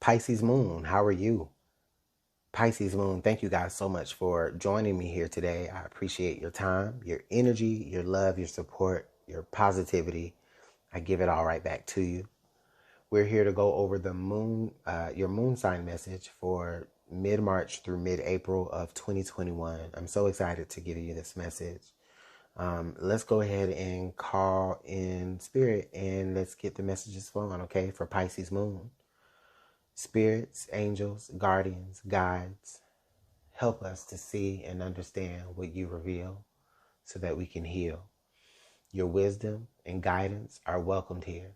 Pisces Moon, how are you? Pisces Moon, thank you guys so much for joining me here today. I appreciate your time, your energy, your love, your support, your positivity. I give it all right back to you. We're here to go over the moon, your moon sign message for mid-March through mid-April of 2021. I'm so excited to give you this message. Let's go ahead and call in spirit and let's get the messages flowing, okay, for Pisces Moon. Spirits, angels, guardians, guides, help us to see and understand what you reveal so that we can heal. Your wisdom and guidance are welcomed here.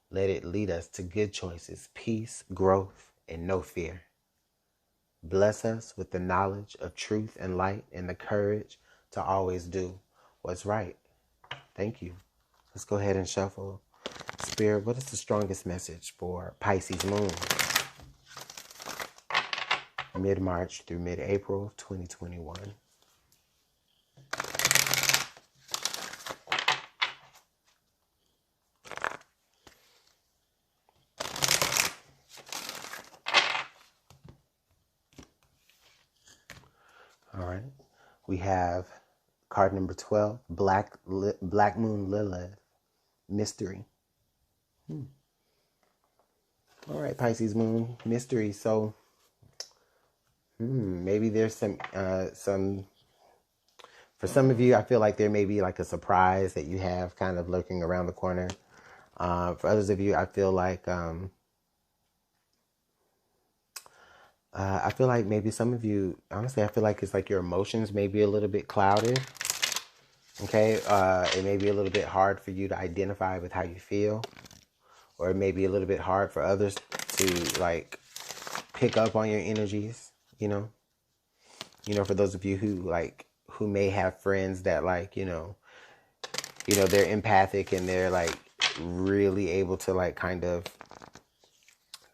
Let it lead us to good choices, peace, growth, and no fear. Bless us with the knowledge of truth and light and the courage to always do what's right. Thank you. Let's go ahead and shuffle. Spirit, what is the strongest message for Pisces Moon? Mid-March through mid-April 2021. All right. We have card number 12, Black Moon Lilith, Mystery. All right, Pisces Moon, Mystery. So maybe there's some, for some of you, I feel like there may be like a surprise that you have kind of lurking around the corner. For others of you, I feel like maybe some of you, honestly, I feel like it's like your emotions may be a little bit clouded. Okay, it may be a little bit hard for you to identify with how you feel, or it may be a little bit hard for others to like pick up on your energies. You know, for those of you who may have friends that they're empathic and they're like really able to like kind of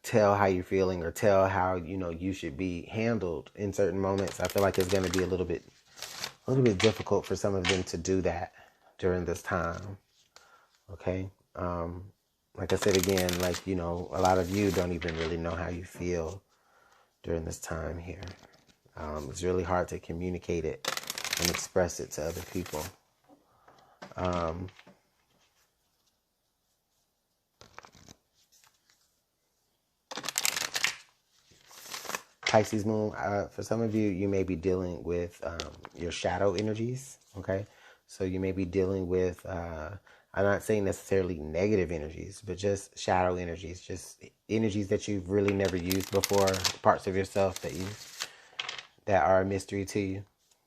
tell how you're feeling or tell how you should be handled in certain moments. I feel like it's going to be a little bit difficult for some of them to do that during this time. Okay, like I said again, a lot of you don't even really know how you feel during this time here. It's really hard to communicate it and express it to other people. Pisces Moon, for some of you, you may be dealing with your shadow energies, okay? So you may be dealing with, I'm not saying necessarily negative energies, but just shadow energies, just energies that you've really never used before, parts of yourself that are a mystery to you,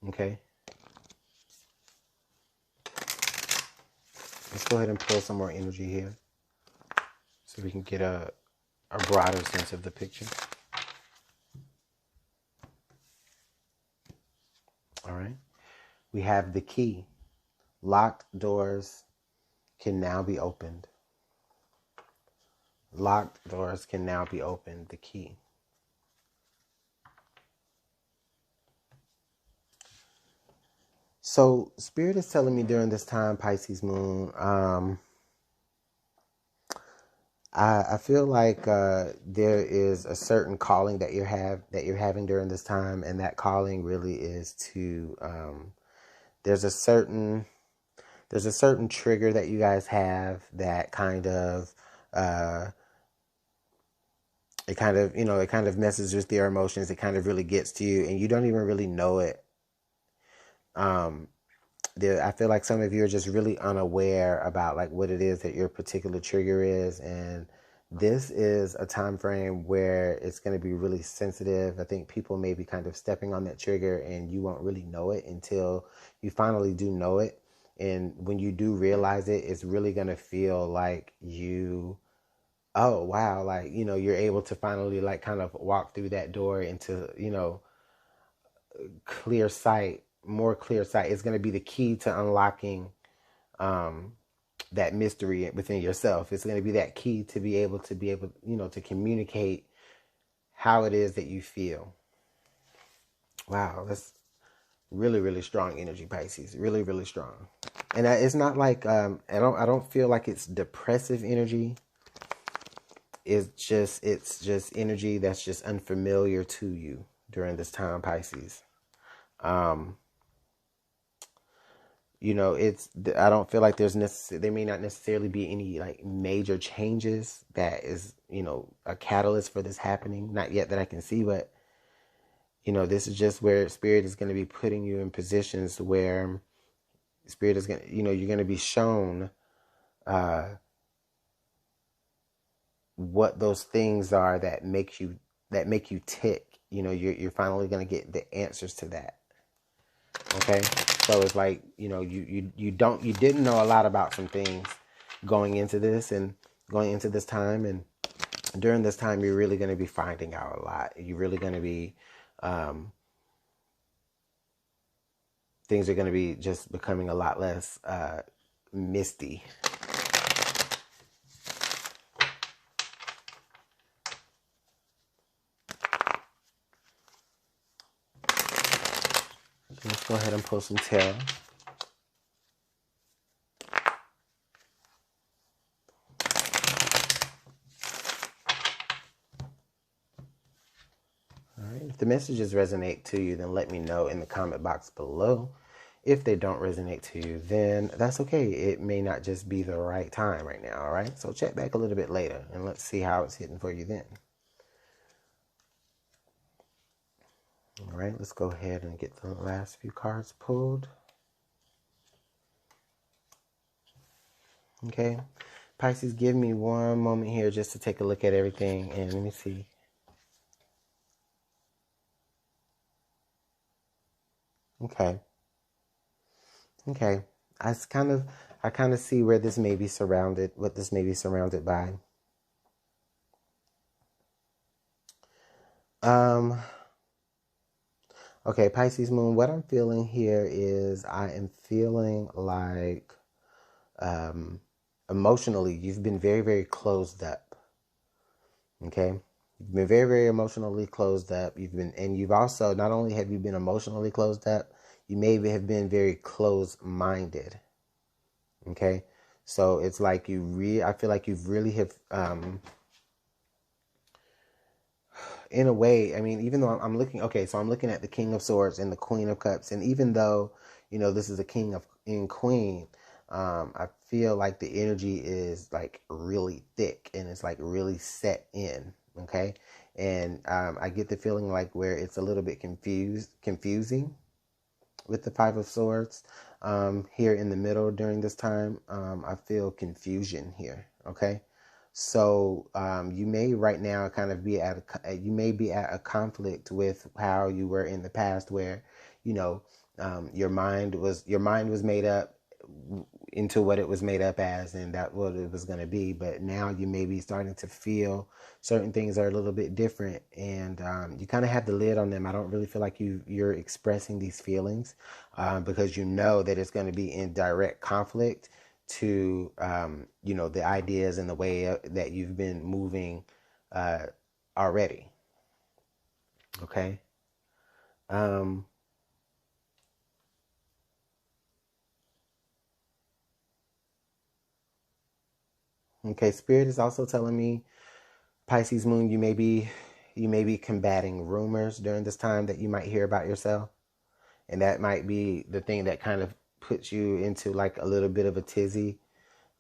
okay? Let's go ahead and pull some more energy here so we can get a broader sense of the picture. All right. We have the key. Locked doors can now be opened. Locked doors can now be opened. The key. So Spirit is telling me during this time, Pisces Moon, I feel like there is a certain calling that you're having during this time, and that calling really is to there's a certain trigger that you guys have that kind of it kind of messes with your emotions. It kind of really gets to you, and you don't even really know it. I feel like some of you are just really unaware about like what it is that your particular trigger is, and this is a time frame where it's going to be really sensitive. I think people may be kind of stepping on that trigger, and you won't really know it until you finally do know it. And when you do realize it, it's really going to feel like oh wow, like you're able to finally like kind of walk through that door into clear sight. More clear sight is going to be the key to unlocking that mystery within yourself. It's going to be that key to be able to communicate how it is that you feel. Wow, that's really, really strong energy, Pisces. Really, really strong. And it's not like I don't feel like it's depressive energy. it's just energy that's just unfamiliar to you during this time, Pisces. You know, I don't feel like there may not necessarily be any like major changes that is, you know, a catalyst for this happening. Not yet that I can see, but you know, this is just where Spirit is going to be putting you in positions where Spirit is going to, you know, you're going to be shown what those things are that make you tick. You know, you're finally going to get the answers to that. Okay, so it's like, you know, you didn't know a lot about some things going into this time, and during this time you're really going to be finding out a lot. You're really going to be things are going to be just becoming a lot less misty. Let's go ahead and pull some tarot. All right. If the messages resonate to you, then let me know in the comment box below. If they don't resonate to you, then that's okay. It may not just be the right time right now, all right? So check back a little bit later, and let's see how it's hitting for you then. All right, let's go ahead and get the last few cards pulled. Okay, Pisces, give me one moment here just to take a look at everything, and let me see. Okay. I kind of see where this may be surrounded, what this may be surrounded by. Okay, Pisces moon, what I'm feeling here is I am feeling like emotionally you've been very, very closed up. Okay? You've been very, very emotionally closed up. You've also, not only have you been emotionally closed up, you may have been very closed-minded. Okay? So it's like I feel like you've really have, in a way, I mean, even though I'm looking at the King of Swords and the Queen of Cups, and even though, you know, this is a King and Queen, I feel like the energy is like really thick and it's like really set in, okay? And I get the feeling like where it's a little bit confusing with the Five of Swords here in the middle during this time. I feel confusion here, okay? So you may right now kind of be at a conflict with how you were in the past, where, you know, your mind was made up into what it was made up as, and that what it was going to be. But now you may be starting to feel certain things are a little bit different, and you kind of have the lid on them. I don't really feel like you're expressing these feelings because you know that it's going to be in direct conflict to you know, the ideas and the way that you've been moving already. Okay. Okay, Spirit is also telling me, Pisces moon, you may be combating rumors during this time that you might hear about yourself. And that might be the thing that kind of puts you into like a little bit of a tizzy.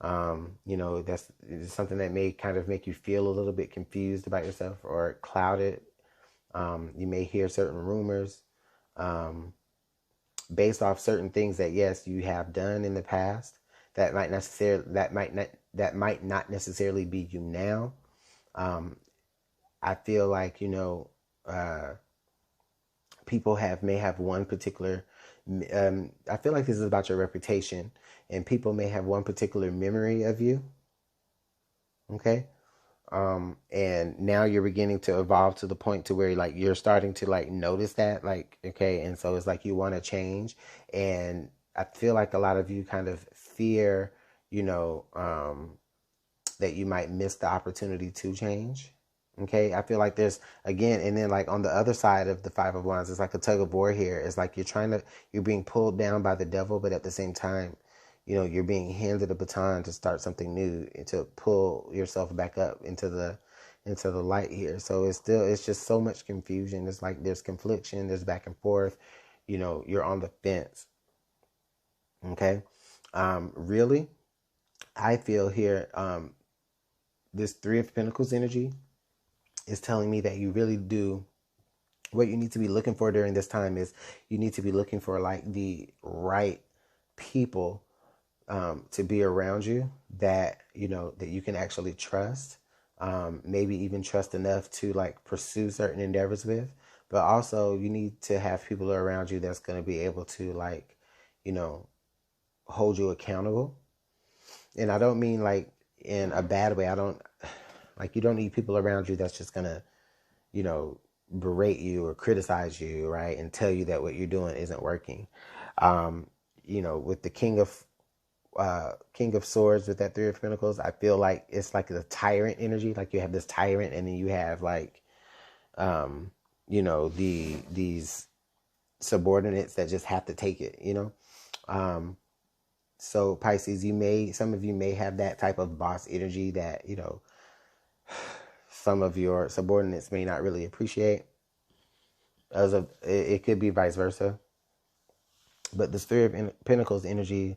You know, that's something that may kind of make you feel a little bit confused about yourself or clouded. You may hear certain rumors based off certain things that, yes, you have done in the past that might not necessarily be you now. I feel like, you know, people may have one particular, I feel like this is about your reputation, and people may have one particular memory of you. Okay. And now you're beginning to evolve to the point to where like you're starting to like notice that, like, okay. And so it's like you want to change. And I feel like a lot of you kind of fear, you know, that you might miss the opportunity to change. Okay, I feel like there's, again, and then like on the other side of the Five of Wands, it's like a tug of war here. It's like you're being pulled down by the devil, but at the same time, you know, you're being handed a baton to start something new and to pull yourself back up into the into the light here. So it's just so much confusion. It's like there's confliction, there's back and forth. You know, you're on the fence. Okay. Really, I feel here, this Three of Pentacles energy is telling me that you really do, what you need to be looking for during this time is you need to be looking for like the right people to be around you that, you know, that you can actually trust, maybe even trust enough to like pursue certain endeavors with. But also you need to have people around you that's going to be able to like, you know, hold you accountable. And I don't mean like in a bad way. I don't like, you don't need people around you that's just going to, you know, berate you or criticize you, right? And tell you that what you're doing isn't working. You know, with the King of Swords with that Three of Pentacles, I feel like it's like the tyrant energy. Like you have this tyrant, and then you have like, you know, these subordinates that just have to take it, you know. So Pisces, some of you may have that type of boss energy that, you know, some of your subordinates may not really appreciate. It could be vice versa. But this Three of Pentacles energy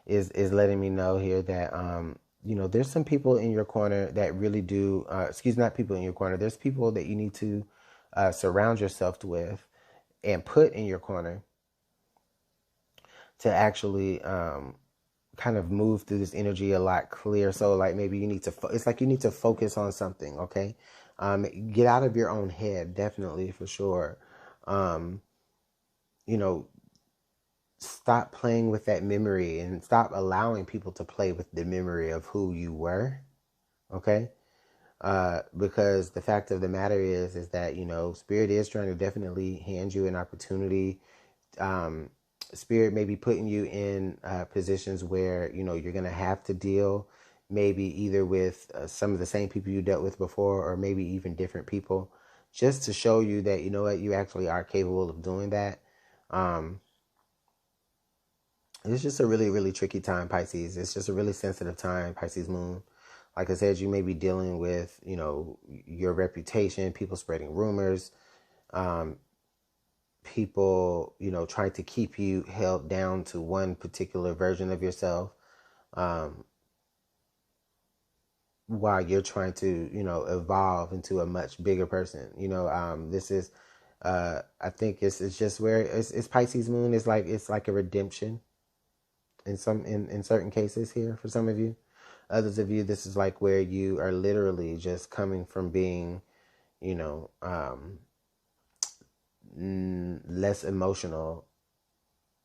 is letting me know here that, you know, there's some people in your corner that really do, not people in your corner. There's people that you need to surround yourself with and put in your corner to actually kind of move through this energy a lot clearer. So like maybe you need to, it's like you need to focus on something, okay? Get out of your own head, definitely, for sure. You know, stop playing with that memory and stop allowing people to play with the memory of who you were, okay? Because the fact of the matter is that, you know, Spirit is trying to definitely hand you an opportunity. Spirit may be putting you in positions where, you know, you're going to have to deal maybe either with some of the same people you dealt with before, or maybe even different people, just to show you that, you know what, you actually are capable of doing that. It's just a really, really tricky time, Pisces. It's just a really sensitive time, Pisces moon. Like I said, you may be dealing with, you know, your reputation, people spreading rumors, people, you know, trying to keep you held down to one particular version of yourself, while you're trying to, you know, evolve into a much bigger person. You know, this is, I think it's just where it's Pisces moon. It's like a redemption in certain cases here for some of you. Others of you, this is like where you are literally just coming from being, you know, less emotional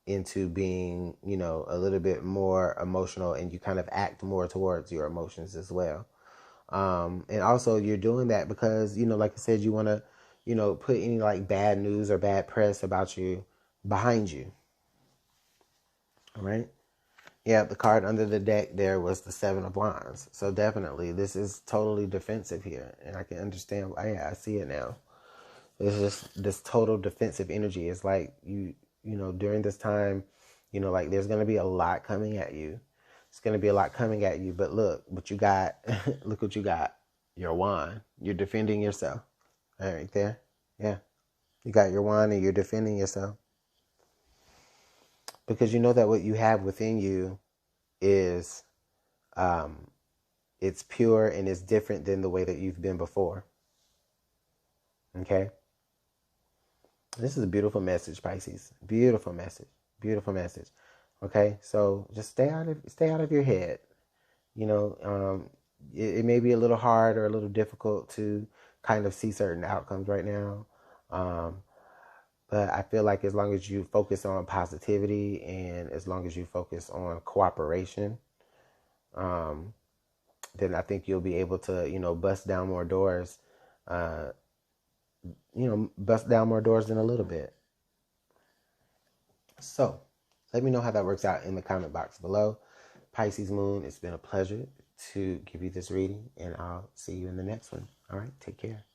into being, you know, a little bit more emotional, and you kind of act more towards your emotions as well. And also you're doing that because, you know, like I said, you want to, you know, put any like bad news or bad press about you behind you. All right. Yeah, the card under the deck there was the Seven of Wands. So definitely this is totally defensive here. And I can understand. I see it now. It's just this total defensive energy. It's like you know, during this time, you know, like there's going to be a lot coming at you. It's going to be a lot coming at you. But look, what you got, look what you got. Your wand. You're defending yourself. All right, there. Yeah. You got your wand and you're defending yourself. Because you know that what you have within you is, it's pure and it's different than the way that you've been before. Okay? This is a beautiful message, Pisces. Beautiful message. Beautiful message. Okay? So just stay out of your head. You know, it may be a little hard or a little difficult to kind of see certain outcomes right now. But I feel like as long as you focus on positivity and as long as you focus on cooperation, then I think you'll be able to, you know, bust down more doors, bust down more doors in a little bit. So let me know how that works out in the comment box below. Pisces moon, it's been a pleasure to give you this reading, and I'll see you in the next one. All right, take care.